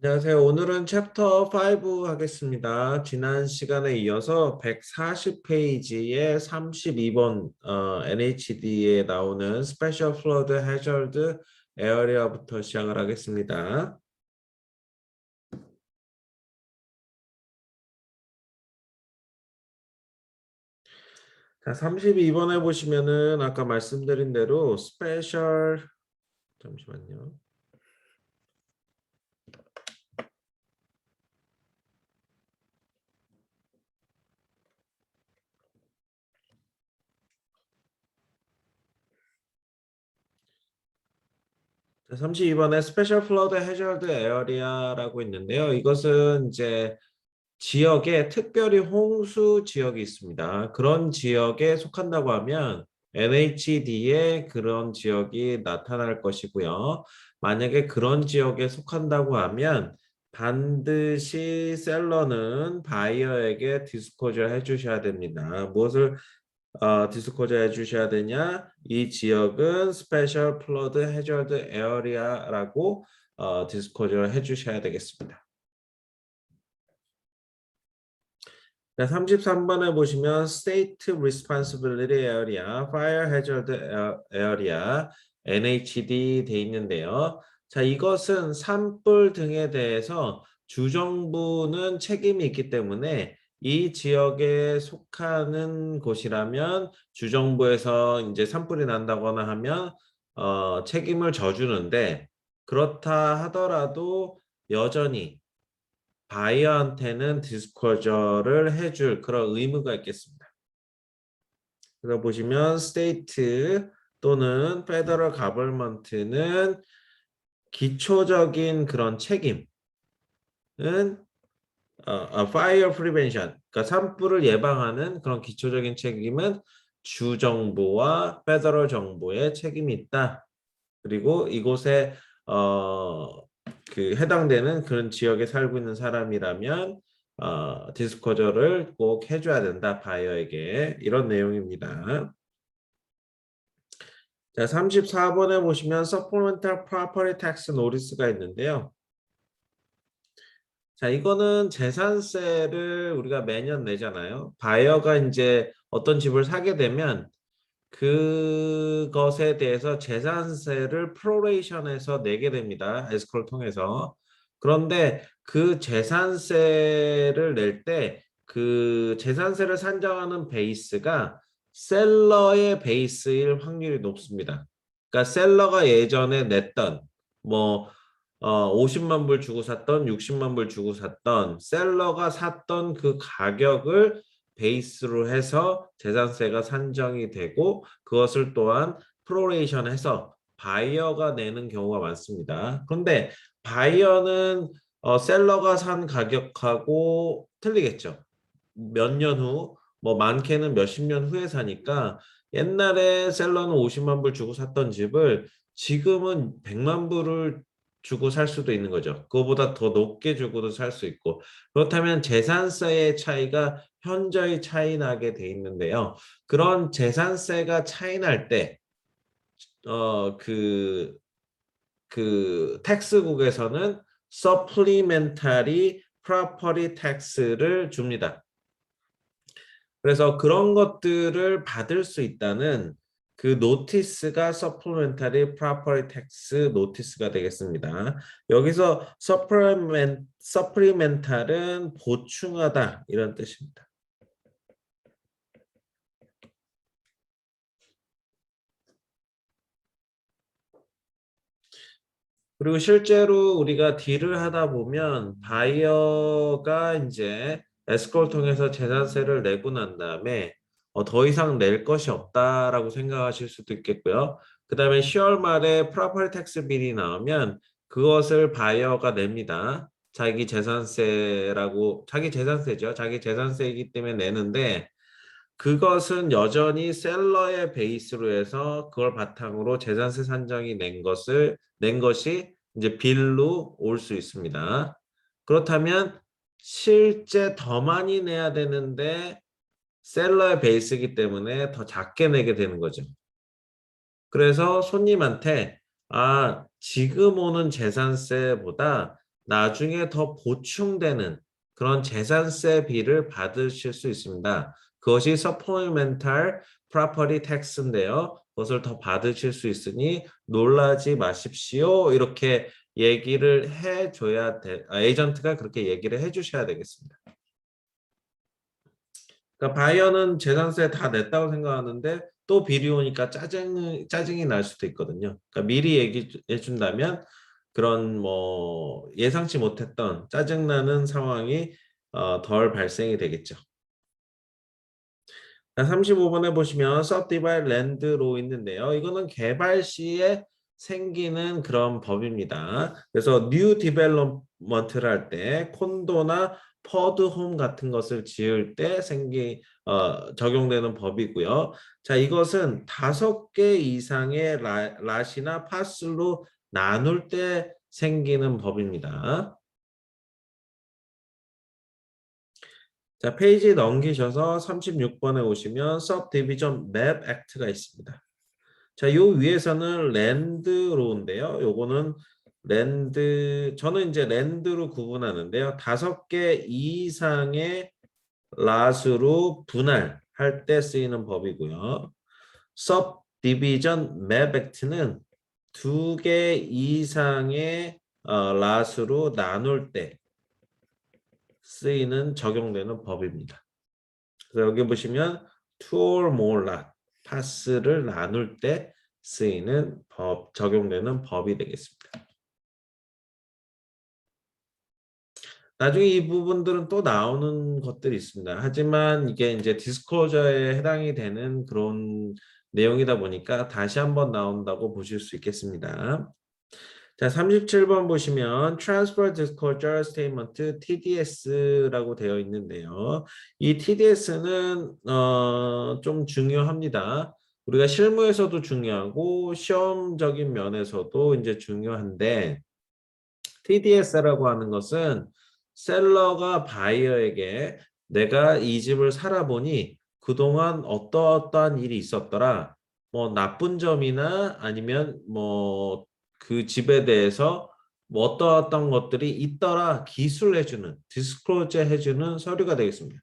안녕하세요. 오늘은 챕터 5 하겠습니다. 지난 시간에 이어서 140페이지에 32번 NHD에 나오는 Special Flood Hazard Area부터 시작을 하겠습니다. 자, 32번에 보시면은 아까 말씀드린 대로 Special 잠시만요. 자, 32번에 Special Flood Hazard Area라고 있는데요. 이것은 이제 지역에 특별히 홍수 지역이 있습니다. 그런 지역에 속한다고 하면 NHD에 그런 지역이 나타날 것이고요. 만약에 그런 지역에 속한다고 하면 반드시 셀러는 바이어에게 디스코저 해주셔야 됩니다. 무엇을 디스코저 해주셔야 되냐? 이 지역은 Special Flood Hazard Area라고 디스코저 해주셔야 되겠습니다. 33번에 보시면 State Responsibility Area, Fire Hazard Area, NHD 돼 있는데요. 자, 이것은 산불 등에 대해서 주정부는 책임이 있기 때문에 이 지역에 속하는 곳이라면 주정부에서 이제 산불이 난다거나 하면 책임을 져주는데 그렇다 하더라도 여전히 바이어한테는 디스클로저를 해줄 그런 의무가 있겠습니다. 그래서 보시면 스테이트 또는 페더럴 가버먼트는 기초적인 그런 책임은 fire prevention, 그러니까 산불을 예방하는 그런 기초적인 책임은 주정부와 페더럴 정부의 책임이 있다. 그리고 이곳에 해당되는 그런 지역에 살고 있는 사람이라면 디스코저를 꼭 해줘야 된다. 바이어에게 이런 내용입니다. 자, 34번에 보시면 Supplemental Property Tax Notice가 있는데요. 자, 이거는 재산세를 우리가 매년 내잖아요. 바이어가 이제 어떤 집을 사게 되면 그것에 대해서 재산세를 프로레이션해서 내게 됩니다. 에스크로를 통해서. 그런데 그 재산세를 낼 때 그 재산세를 산정하는 베이스가 셀러의 베이스일 확률이 높습니다. 그러니까 셀러가 예전에 냈던 뭐 50만 불 주고 샀던 60만 불 주고 샀던 셀러가 샀던 그 가격을 베이스로 해서 재산세가 산정이 되고 그것을 또한 프로레이션해서 바이어가 내는 경우가 많습니다. 그런데 바이어는 셀러가 산 가격하고 틀리겠죠. 몇 년 후, 뭐 많게는 몇십 년 후에 사니까 옛날에 셀러는 50만 불 주고 샀던 집을 지금은 100만 불을 주고 살 수도 있는 거죠. 그거보다 더 높게 주고도 살 수 있고. 그렇다면 재산세의 차이가 현저히 차이 나게 돼 있는데요. 그런 재산세가 차이 날 때, 텍스국에서는 supplementary property tax를 줍니다. 그래서 그런 것들을 받을 수 있다는 그 노티스가 supplementary property tax 노티스가 되겠습니다. 여기서 supplemental은 보충하다 이런 뜻입니다. 그리고 실제로 우리가 딜을 하다 보면 바이어가 이제 에스코를 통해서 재산세를 내고 난 다음에 더 이상 낼 것이 없다라고 생각하실 수도 있겠고요. 그 다음에 10월 말에 프로퍼티 텍스 빌이 나오면 그것을 바이어가 냅니다. 자기 재산세라고, 자기 재산세죠. 자기 재산세이기 때문에 내는데 그것은 여전히 셀러의 베이스로 해서 그걸 바탕으로 재산세 산정이 낸 것이 이제 빌로 올 수 있습니다. 그렇다면 실제 더 많이 내야 되는데 셀러의 베이스이기 때문에 더 작게 내게 되는 거죠. 그래서 손님한테 지금 오는 재산세보다 나중에 더 보충되는 그런 재산세비를 받으실 수 있습니다. 그것이 supplemental property tax인데요. 그것을 더 받으실 수 있으니 놀라지 마십시오. 이렇게 얘기를 해줘야 에이전트가 그렇게 얘기를 해주셔야 되겠습니다. 그러니까 바이어는 재산세 다 냈다고 생각하는데 또 비리 오니까 짜증이 날 수도 있거든요. 그러니까 미리 얘기해 준다면 그런 뭐 예상치 못했던 짜증나는 상황이 덜 발생이 되겠죠. 35번에 보시면 subdivide land law 있는데요. 이거는 개발 시에 생기는 그런 법입니다. 그래서 new development를 할 때 콘도나 퍼드 홈 같은 것을 지을 때 적용되는 법이고요. 자, 이것은 5개 이상의 랏이나 파슬로 나눌 때 생기는 법입니다. 자, 페이지 넘기셔서 36번에 오시면 Subdivision Map Act가 있습니다. 자, 요 위에서는 랜드로인데요. 요거는 저는 이제 랜드로 구분하는데요. 5개 이상의 랏으로 분할할 때 쓰이는 법이고요. Subdivision Map Act는 2개 이상의 랏으로 나눌 때 쓰이는 적용되는 법입니다. 그래서 여기 보시면 two or more lot, 파스를 나눌 때 쓰이는 적용되는 법이 되겠습니다. 나중에 이 부분들은 또 나오는 것들이 있습니다. 하지만 이게 이제 디스클로저에 해당이 되는 그런 내용이다 보니까 다시 한번 나온다고 보실 수 있겠습니다. 자, 37번 보시면 Transfer Disclosure Statement TDS라고 되어 있는데요. 이 TDS는 좀 중요합니다. 우리가 실무에서도 중요하고 시험적인 면에서도 이제 중요한데 TDS라고 하는 것은 셀러가 바이어에게 내가 이 집을 살아보니 그동안 어떠어떠한 일이 있었더라. 뭐 나쁜 점이나 아니면 뭐 그 집에 대해서 뭐 어떠어떤 것들이 있더라 기술해주는 디스클로즈 해주는 서류가 되겠습니다.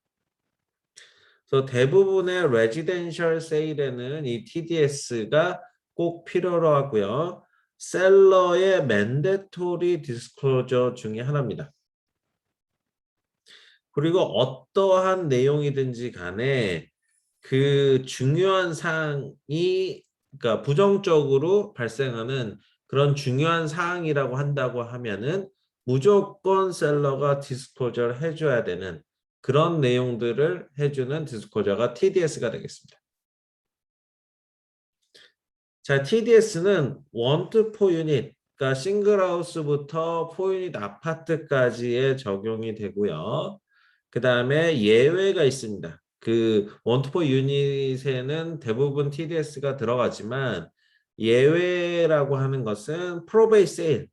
그래서 대부분의 레지덴셜 세일에는 이 TDS가 꼭 필요로 하고요. 셀러의 맨데토리 디스클로저 중에 하나입니다. 그리고 어떠한 내용이든지 간에 그 중요한 사항이 그러니까 부정적으로 발생하는 그런 중요한 사항이라고 한다고 하면은 무조건 셀러가 디스클로저를 해줘야 되는 그런 내용들을 해주는 디스클로저가 TDS가 되겠습니다. 자, TDS는 1 to 4 유닛, 그러니까 싱글하우스부터 4 유닛 아파트까지의 적용이 되고요. 그 다음에 예외가 있습니다. 그 1 to 4 유닛에는 대부분 TDS가 들어가지만 예외라고 하는 것은 프로베이스 세일,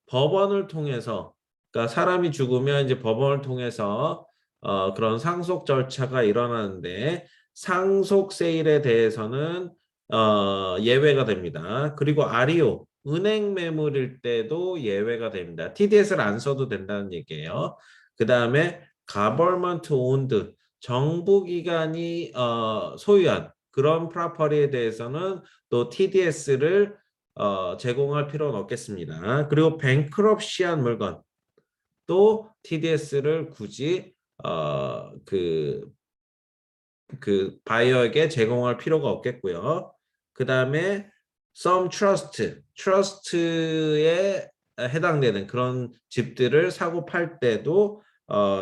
법원을 통해서 그러니까 사람이 죽으면 이제 법원을 통해서 그런 상속 절차가 일어나는데 상속 세일에 대해서는 예외가 됩니다. 그리고 아리오 은행 매물일 때도 예외가 됩니다. TDS를 안 써도 된다는 얘기예요. 그 다음에 가버먼트 온드 정부 기관이 소유한 그런 프로퍼리에 대해서는 또 TDS를 제공할 필요는 없겠습니다. 그리고 뱅크럽시한 물건 또 TDS를 굳이 그 바이어에게 제공할 필요가 없겠고요. 그 다음에 some trust에 해당되는 그런 집들을 사고 팔 때도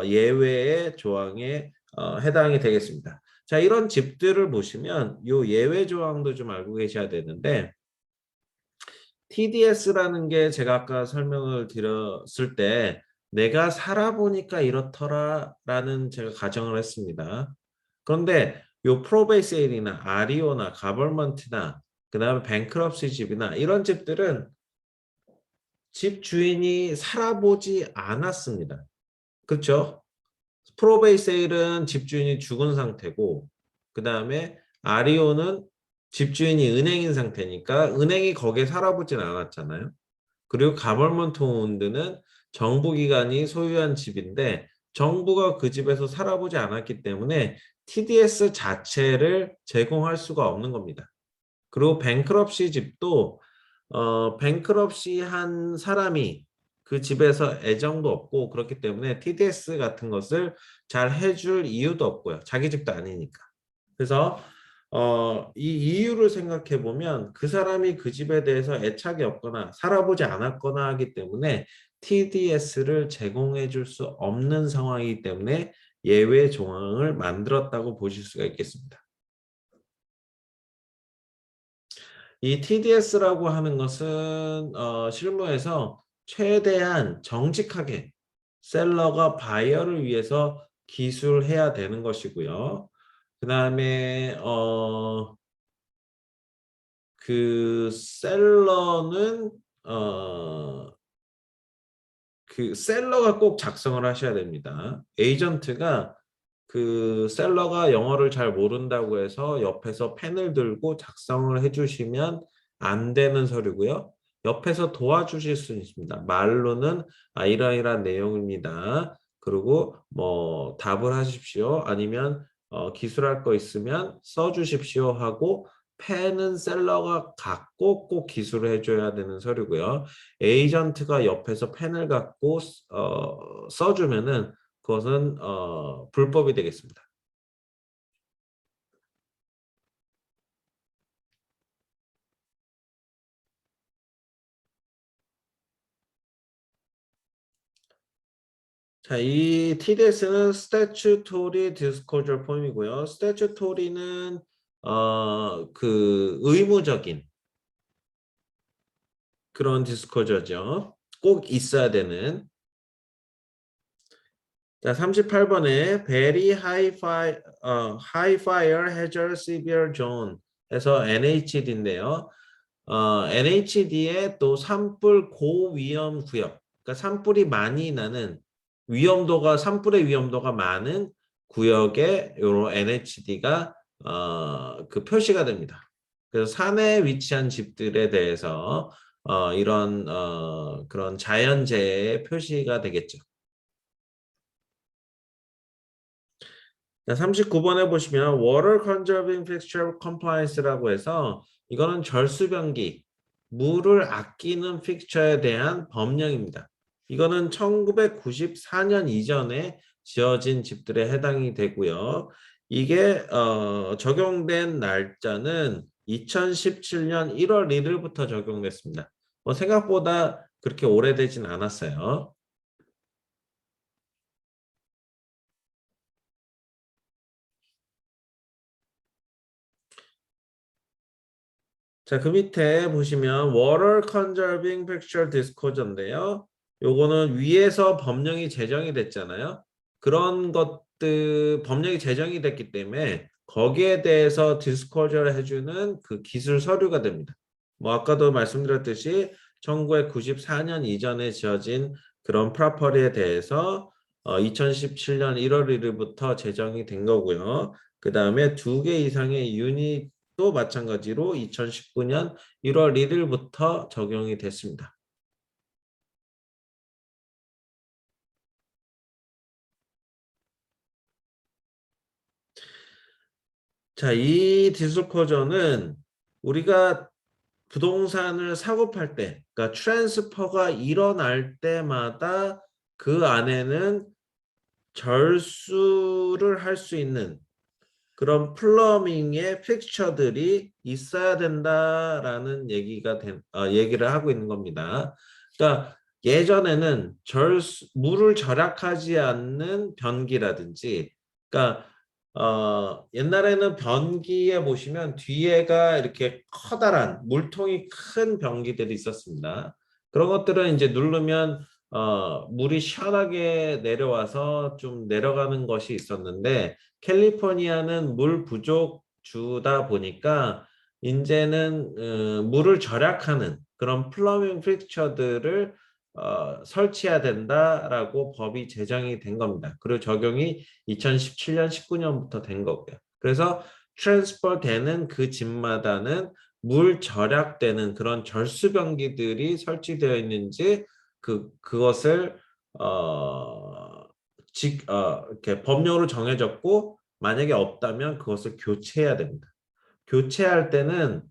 예외의 조항에 해당이 되겠습니다. 자, 이런 집들을 보시면 요 예외 조항도 좀 알고 계셔야 되는데 TDS라는 게 제가 아까 설명을 드렸을 때 내가 살아보니까 이렇더라라는 제가 가정을 했습니다. 그런데 요 프로베이세일이나 아리오나 가버먼트나 그다음에 뱅크럽시 집이나 이런 집들은 집 주인이 살아보지 않았습니다. 그렇죠? 프로베이세일은 집주인이 죽은 상태고 그다음에 아리오는 집주인이 은행인 상태니까 은행이 거기에 살아보진 않았잖아요. 그리고 가버먼트 온드는 정부기관이 소유한 집인데 정부가 그 집에서 살아보지 않았기 때문에 TDS 자체를 제공할 수가 없는 겁니다. 그리고 뱅크럽시 집도 뱅크럽시 한 사람이 그 집에서 애정도 없고 그렇기 때문에 TDS 같은 것을 잘 해줄 이유도 없고요. 자기 집도 아니니까. 그래서 이 이유를 생각해 보면 그 사람이 그 집에 대해서 애착이 없거나 살아보지 않았거나 하기 때문에 TDS를 제공해 줄 수 없는 상황이기 때문에 예외 조항을 만들었다고 보실 수가 있겠습니다. 이 TDS라고 하는 것은 실무에서 최대한 정직하게 셀러가 바이어를 위해서 기술해야 되는 것이고요. 그 다음에 그 셀러는 어, 그 셀러가 꼭 작성을 하셔야 됩니다. 에이전트가 그 셀러가 영어를 잘 모른다고 해서 옆에서 펜을 들고 작성을 해주시면 안 되는 서류고요. 옆에서 도와주실 수 있습니다. 말로는 이러이러한 내용입니다. 그리고 뭐 답을 하십시오. 아니면 기술할 거 있으면 써주십시오 하고 펜은 셀러가 갖고 꼭 기술을 해줘야 되는 서류고요. 에이전트가 옆에서 펜을 갖고 써주면은 그것은 불법이 되겠습니다. 자, 이 TDS는 Statutory Disclosure Form이고요. Statutory는 그 의무적인 그런 디스코저죠. 꼭 있어야 되는. 자, 38번에 Very High Fire Hazard Severe Zone 에서 NHD인데요. NHD에 또 산불 고위험 구역, 그러니까 산불이 많이 나는 위험도가 산불의 위험도가 많은 구역에 요런 NHD가 그 표시가 됩니다. 그래서 산에 위치한 집들에 대해서 이런 그런 자연재해의 표시가 되겠죠. 자, 39번에 보시면 Water Conserving Fixture Compliance라고 해서 이거는 절수변기, 물을 아끼는 픽처에 대한 법령입니다. 이거는 1994년 이전에 지어진 집들에 해당이 되고요. 이게 적용된 날짜는 2017년 1월 1일부터 적용됐습니다. 뭐 생각보다 그렇게 오래되진 않았어요. 자, 그 밑에 보시면 Water Conserving Picture Disclosure인데요. 요거는 위에서 법령이 제정이 됐잖아요. 그런 것들 법령이 제정이 됐기 때문에 거기에 대해서 디스클로저를 해주는 그 기술 서류가 됩니다. 뭐 아까도 말씀드렸듯이 1994년 이전에 지어진 그런 프로퍼리에 대해서 2017년 1월 1일부터 제정이 된 거고요. 그 다음에 2개 이상의 유닛 또 마찬가지로 2019년 1월 1일부터 적용이 됐습니다. 자, 이 디스코저는 우리가 부동산을 사고 팔 때, 그러니까 트랜스퍼가 일어날 때마다 그 안에는 절수를 할 수 있는 그런 플러밍의 픽처들이 있어야 된다라는 얘기를 하고 있는 겁니다. 그러니까 예전에는 물을 절약하지 않는 변기라든지, 그러니까 옛날에는 변기에 보시면 뒤에가 이렇게 커다란 물통이 큰 변기들이 있었습니다. 그런 것들은 이제 누르면 물이 시원하게 내려와서 좀 내려가는 것이 있었는데 캘리포니아는 물 부족 주다 보니까 이제는 물을 절약하는 그런 플러밍 픽처들을 설치해야 된다라고 법이 제정이 된 겁니다. 그리고 적용이 2017년, 19년부터 된 거고요. 그래서 트랜스퍼 되는 그 집마다는 물 절약되는 그런 절수변기들이 설치되어 있는지 그것을 이렇게 법령으로 정해졌고 만약에 없다면 그것을 교체해야 됩니다. 교체할 때는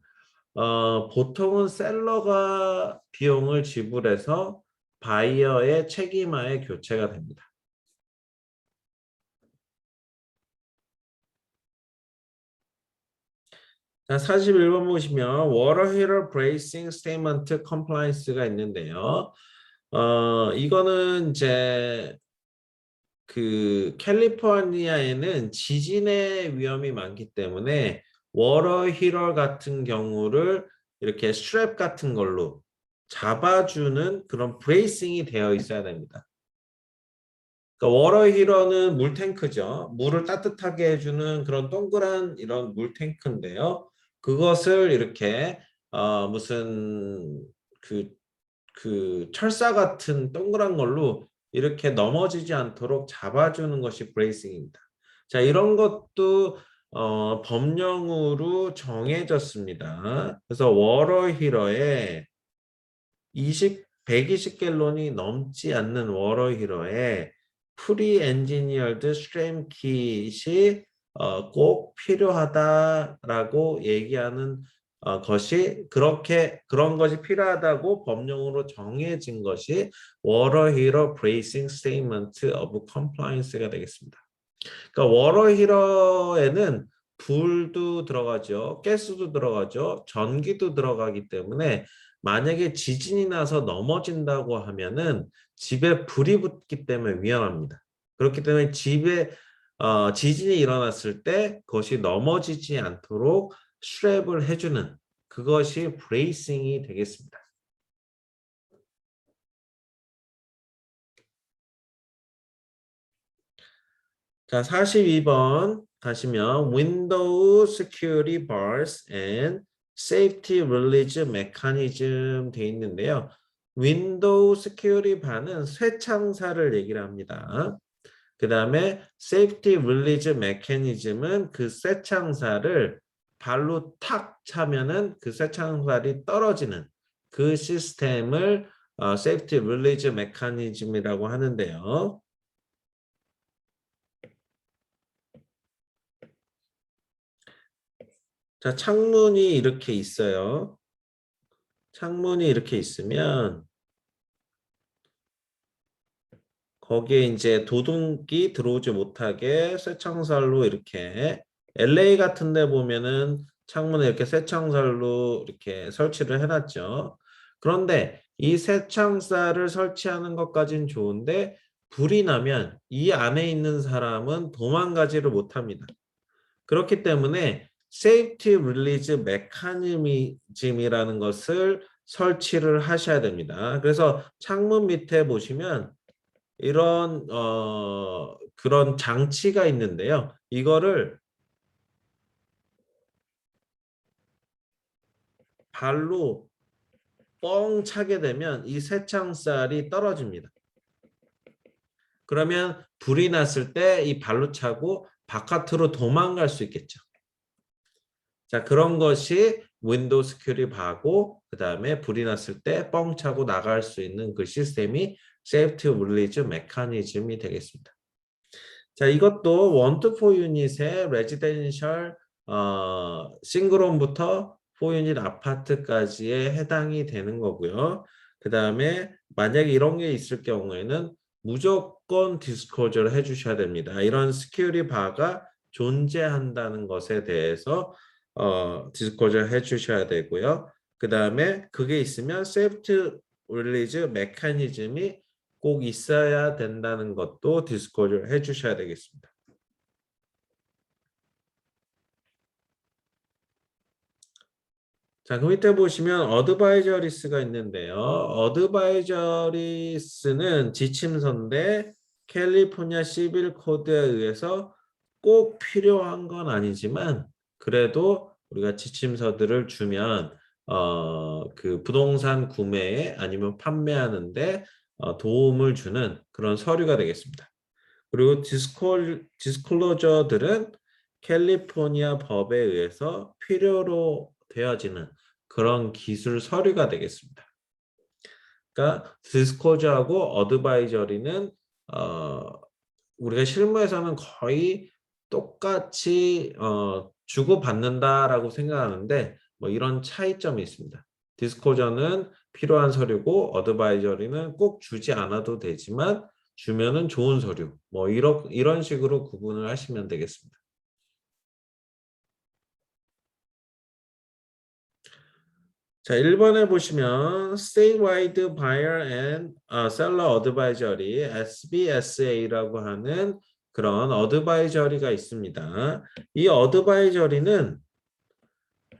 보통은 셀러가 비용을 지불해서 바이어의 책임하에 교체가 됩니다. 자, 41번 보시면 Water Heater Bracing Statement Compliance가 있는데요. 이거는 이제 그 캘리포니아에는 지진의 위험이 많기 때문에 워터 히터 같은 경우를 이렇게 스트랩 같은 걸로 잡아주는 그런 브레이싱이 되어 있어야 됩니다. 그러니까 워터 히터는 물탱크죠. 물을 따뜻하게 해주는 그런 동그란 이런 물탱크인데요. 그것을 이렇게 무슨 그, 그 철사 같은 동그란 걸로 이렇게 넘어지지 않도록 잡아주는 것이 브레이싱입니다. 자, 이런 것도 법령으로 정해졌습니다. 그래서 워터 히터에 120갤론이 넘지 않는 워터 히터에 프리 엔지니어드 스트레임 킷이 꼭 필요하다라고 얘기하는 것이 그런 것이 필요하다고 법령으로 정해진 것이 워터 히터 브레이싱 스테이트먼트 오브 컴플라이언스가 되겠습니다. 그러니까 워터 히터에는 불도 들어가죠. 가스도 들어가죠. 전기도 들어가기 때문에 만약에 지진이 나서 넘어진다고 하면은 집에 불이 붙기 때문에 위험합니다. 그렇기 때문에 집에 지진이 일어났을 때 그것이 넘어지지 않도록 스트랩을 해주는 그것이 브레이싱이 되겠습니다. 자, 42번 가시면 Window Security Bars and Safety Release Mechanism 돼 있는데요. Window Security Bar는 쇠창살을 얘기를 합니다. 그 다음에 Safety Release Mechanism은 그 쇠창살을 발로 탁 차면은 그 쇠창살이 떨어지는 그 시스템을 Safety Release Mechanism이라고 하는데요. 자, 창문이 이렇게 있어요. 창문이 이렇게 있으면 거기에 이제 도둑이 들어오지 못하게 쇠창살로 이렇게 LA 같은 데 보면은 창문에 이렇게 쇠창살로 이렇게 설치를 해놨죠. 그런데 이 쇠창살을 설치하는 것까진 좋은데 불이 나면 이 안에 있는 사람은 도망가지를 못합니다. 그렇기 때문에 세이프티 릴리즈 메커니즘이라는 것을 설치를 하셔야 됩니다. 그래서 창문 밑에 보시면 이런 그런 장치가 있는데요. 이거를 발로 뻥 차게 되면 이 쇠창살이 떨어집니다. 그러면 불이 났을 때 이 발로 차고 바깥으로 도망갈 수 있겠죠. 자, 그런 것이 윈도우 스큐리 바고 그다음에 불이 났을 때 뻥 차고 나갈 수 있는 그 시스템이 세이프티 릴리즈 메커니즘이 되겠습니다. 자, 이것도 1 to 4 유닛의 레지덴셜 싱글홈부터 4 유닛 아파트까지에 해당이 되는 거고요. 그다음에 만약에 이런 게 있을 경우에는 무조건 디스클로저를 해 주셔야 됩니다. 이런 스큐리 바가 존재한다는 것에 대해서 디스클로저 해 주셔야 되고요. 그다음에 그게 있으면 세이프티 릴리즈 메커니즘이 꼭 있어야 된다는 것도 디스클로저 해 주셔야 되겠습니다. 자, 그 밑에 보시면 어드바이저리스가 있는데요. 어드바이저리스는 지침서인데 캘리포니아 시빌 코드에 의해서 꼭 필요한 건 아니지만 그래도 우리가 지침서들을 주면 그 부동산 구매에 아니면 판매하는데 도움을 주는 그런 서류가 되겠습니다. 그리고 디스클로저들은 캘리포니아 법에 의해서 필요로 되어지는 그런 기술 서류가 되겠습니다. 그러니까 디스코저하고 어드바이저리는 우리가 실무에서는 거의 똑같이 주고받는다라고 생각하는데 뭐 이런 차이점이 있습니다. 디스코저는 필요한 서류고 어드바이저리는 꼭 주지 않아도 되지만 주면은 좋은 서류. 뭐 이런 식으로 구분을 하시면 되겠습니다. 자, 1번에 보시면 Statewide Buyer and Seller Advisory SBSA라고 하는 그런 어드바이저리가 있습니다. 이 어드바이저리는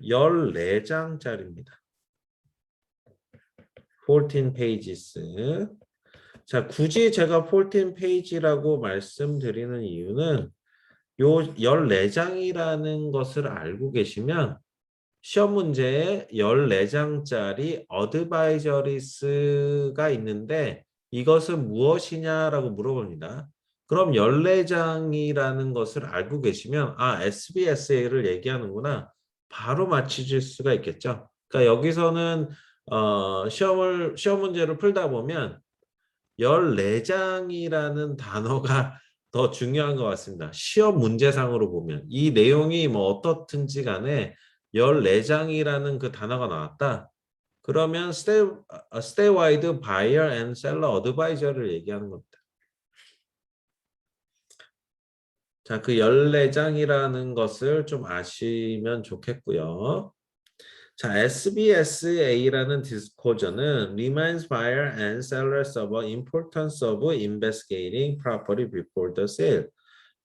14장짜리입니다. 14 pages. 자, 굳이 제가 14 page라고 말씀드리는 이유는 요 14장이라는 것을 알고 계시면 시험 문제에 14장짜리 어드바이저리스가 있는데 이것은 무엇이냐라고 물어봅니다. 그럼 14장이라는 것을 알고 계시면 SBSA를 얘기하는구나. 바로 맞히실 수가 있겠죠. 그러니까 여기서는 시험 문제를 풀다 보면 14장이라는 단어가 더 중요한 것 같습니다. 시험 문제상으로 보면 이 내용이 뭐 어떻든지 간에 14장이라는 그 단어가 나왔다. 그러면 statewide buyer and seller advisor를 얘기하는 겁니다. 자, 그 14장이라는 것을 좀 아시면 좋겠고요. 자, SBSA라는 디스코저는 reminds buyer and sellers of the importance of investigating property before the sale.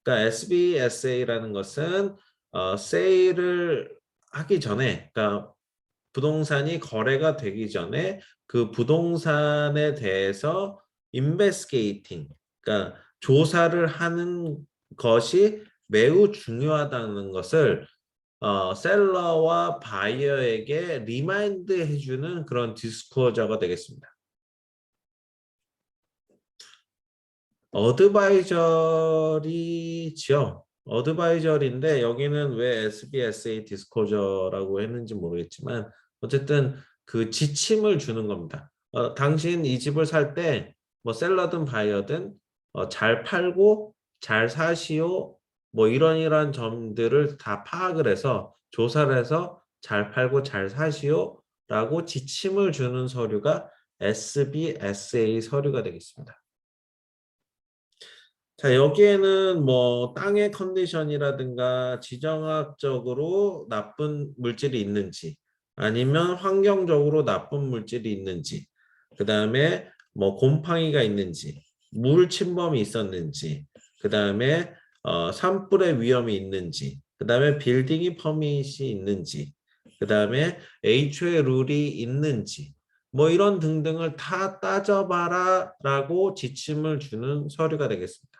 그러니까 SBSA라는 것은 세일을 하기 전에, 그러니까 부동산이 거래가 되기 전에 그 부동산에 대해서 investigating, 그러니까 조사를 하는 것이 매우 중요하다는 것을 셀러와 바이어에게 리마인드 해주는 그런 디스코저가 되겠습니다. 어드바이저리죠. 어드바이저리인데 여기는 왜 SBSA 디스코저라고 했는지 모르겠지만 어쨌든 그 지침을 주는 겁니다. 당신 이 집을 살 때 뭐 셀러든 바이어든 잘 팔고 잘 사시오 뭐 이런 점들을 다 파악을 해서 조사를 해서 잘 팔고 잘 사시오 라고 지침을 주는 서류가 SBSA 서류가 되겠습니다. 자, 여기에는 뭐 땅의 컨디션이라든가 지정학적으로 나쁜 물질이 있는지 아니면 환경적으로 나쁜 물질이 있는지 그다음에 뭐 곰팡이가 있는지 물 침범이 있었는지 그다음에 산불의 위험이 있는지 그다음에 빌딩이 퍼밋이 있는지 그다음에 HOA 룰이 있는지 뭐 이런 등등을 다 따져봐라라고 지침을 주는 서류가 되겠습니다.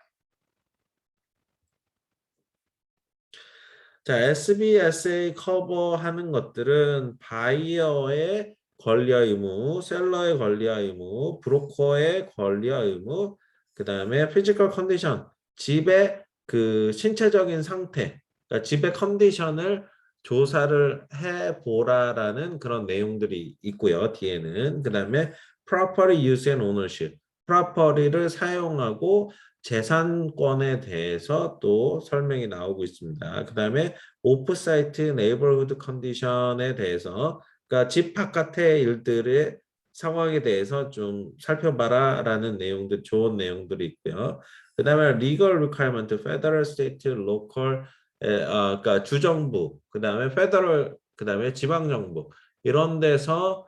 자, SBSA 커버하는 것들은 바이어의 권리와 의무, 셀러의 권리와 의무, 브로커의 권리와 의무, 그 다음에 피지컬 컨디션, 집의 그 신체적인 상태, 그러니까 집의 컨디션을 조사를 해보라라는 그런 내용들이 있고요. 뒤에는 그 다음에 property use and ownership, property를 사용하고 재산권에 대해서 또 설명이 나오고 있습니다. 그 다음에 오프사이트 네이버후드 컨디션에 대해서 그러니까 집 바깥의 일들의 상황에 대해서 좀 살펴봐라 라는 내용들 좋은 내용들이 있고요. 그 다음에 legal requirement, federal, state, local 그러니까 주정부, 그 다음에 federal, 그 다음에 지방정부 이런 데서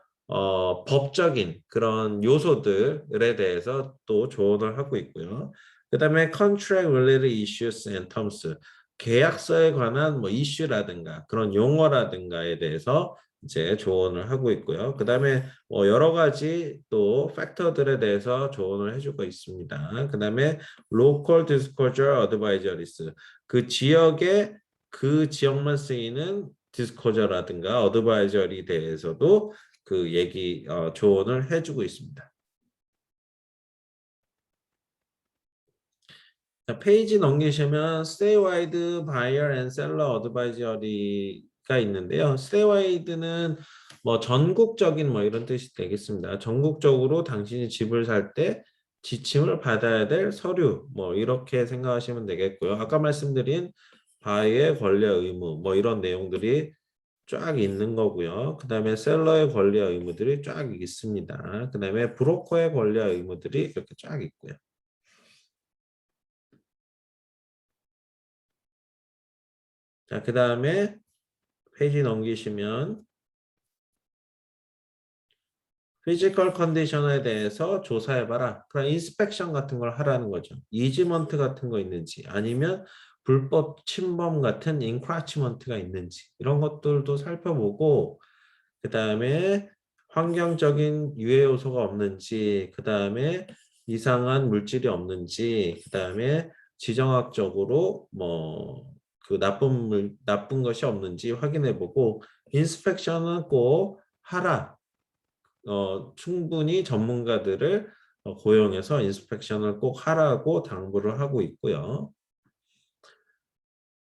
법적인 그런 요소들에 대해서 또 조언을 하고 있고요. 그 다음에 contract related issues and terms, 계약서에 관한 뭐 이슈라든가 그런 용어라든가에 대해서 이제 조언을 하고 있고요. 그 다음에 뭐 여러 가지 또 팩터들에 대해서 조언을 해주고 있습니다. 그 다음에 local disclosure advisories, 그 지역에 그 지역만 쓰이는 디스코저라든가 어드바이저리 대해서도 그 얘기 조언을 해주고 있습니다. 자, 페이지 넘기시면 Statewide Buyer and Seller Advisory 있는데요. 스테이와이드는 뭐 전국적인 뭐 이런 뜻이 되겠습니다. 전국적으로 당신이 집을 살 때 지침을 받아야 될 서류 뭐 이렇게 생각하시면 되겠고요. 아까 말씀드린 바이의 권리와 의무 뭐 이런 내용들이 쫙 있는 거고요. 그 다음에 셀러의 권리와 의무들이 쫙 있습니다. 그 다음에 브로커의 권리와 의무들이 이렇게 쫙 있고요. 자, 그 다음에 페이지 넘기시면 피지컬 컨디션에 대해서 조사해봐라. 그럼 인스펙션 같은 걸 하라는 거죠. 이지먼트 같은 거 있는지 아니면 불법 침범 같은 인크라치먼트가 있는지 이런 것들도 살펴보고 그 다음에 환경적인 유해 요소가 없는지 그 다음에 이상한 물질이 없는지 그 다음에 지정학적으로 뭐 그 나쁜 것이 없는지 확인해보고 인스펙션은 꼭 하라. 충분히 전문가들을 고용해서 인스펙션을 꼭 하라고 당부를 하고 있고요.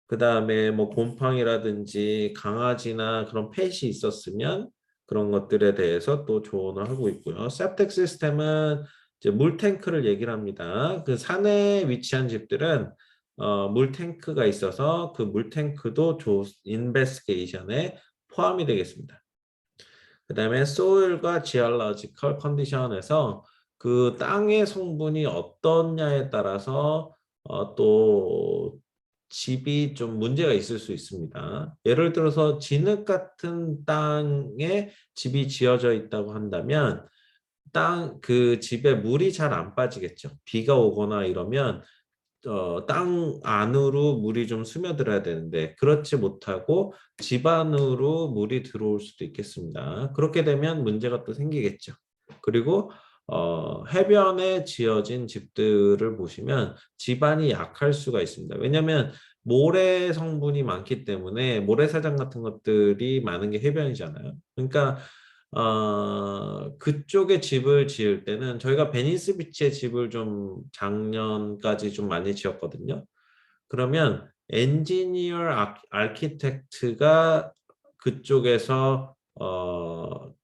그 다음에 뭐 곰팡이라든지 강아지나 그런 펫이 있었으면 그런 것들에 대해서 또 조언을 하고 있고요. 세프텍 시스템은 이제 물탱크를 얘기를 합니다. 그 산에 위치한 집들은 물탱크가 있어서 그 물탱크도 인베스티게이션에 포함이 되겠습니다. 그 다음에 soil과 geological condition에서 그 땅의 성분이 어떠냐에 따라서 또 집이 좀 문제가 있을 수 있습니다. 예를 들어서 진흙 같은 땅에 집이 지어져 있다고 한다면 그 집에 물이 잘 안 빠지겠죠. 비가 오거나 이러면 땅 안으로 물이 좀 스며들어야 되는데 그렇지 못하고 집 안으로 물이 들어올 수도 있겠습니다. 그렇게 되면 문제가 또 생기겠죠. 그리고 해변에 지어진 집들을 보시면 집안이 약할 수가 있습니다. 왜냐하면 모래 성분이 많기 때문에 모래사장 같은 것들이 많은 게 해변이잖아요. 그러니까 그쪽에 집을 지을 때는 저희가 베니스 비치에 집을 좀 작년까지 좀 많이 지었거든요. 그러면 엔지니어 아키텍트가 그쪽에서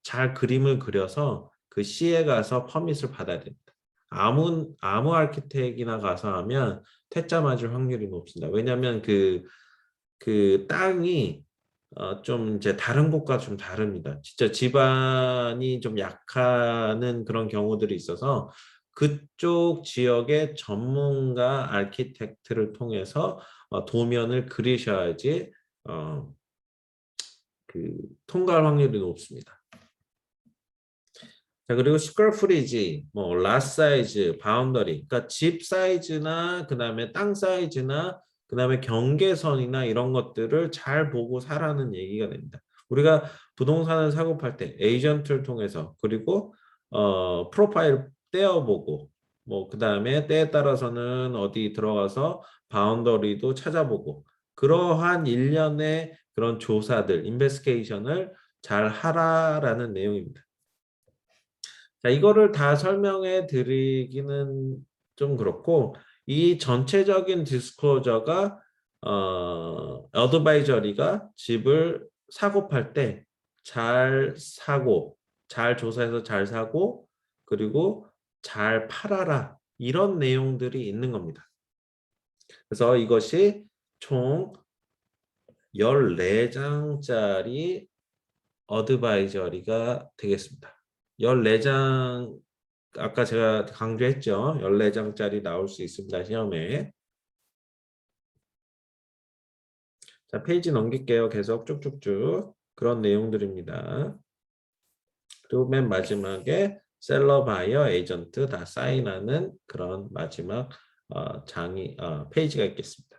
잘 그림을 그려서 그 시에 가서 퍼밋을 받아야 됩니다. 아무 아키텍이나 가서 하면 퇴짜 맞을 확률이 높습니다. 왜냐하면 그 땅이 좀 이제 다른 곳과 좀 다릅니다. 진짜 집안이 좀 약하는 그런 경우들이 있어서 그쪽 지역의 전문가 아키텍트를 통해서 도면을 그리셔야지 그 통과할 확률이 높습니다. 자, 그리고 스퀘어 프리지, 뭐 라 사이즈, 바운더리, 그러니까 집 사이즈나 그다음에 땅 사이즈나 그다음에 경계선이나 이런 것들을 잘 보고 사라는 얘기가 됩니다. 우리가 부동산을 사고 팔 때 에이전트를 통해서 그리고 프로파일 떼어보고 뭐 그다음에 때에 따라서는 어디 들어가서 바운더리도 찾아보고 그러한 일련의 그런 조사들, 인베스티게이션을 잘 하라라는 내용입니다. 자, 이거를 다 설명해 드리기는 좀 그렇고 이 전체적인 디스클로저가 어드바이저리가 집을 사고 팔 때 잘 사고 잘 조사해서 잘 사고 그리고 잘 팔아라 이런 내용들이 있는 겁니다. 그래서 이것이 총 14장짜리 어드바이저리가 되겠습니다. 14장 아까 제가 강조했죠. 14장짜리 나올 수 있습니다. 시험에. 자, 페이지 넘길게요. 계속 쭉쭉쭉. 그런 내용들입니다. 그리고 맨 마지막에 셀러, 바이어, 에이전트 다 사인하는 그런 마지막 페이지가 있겠습니다.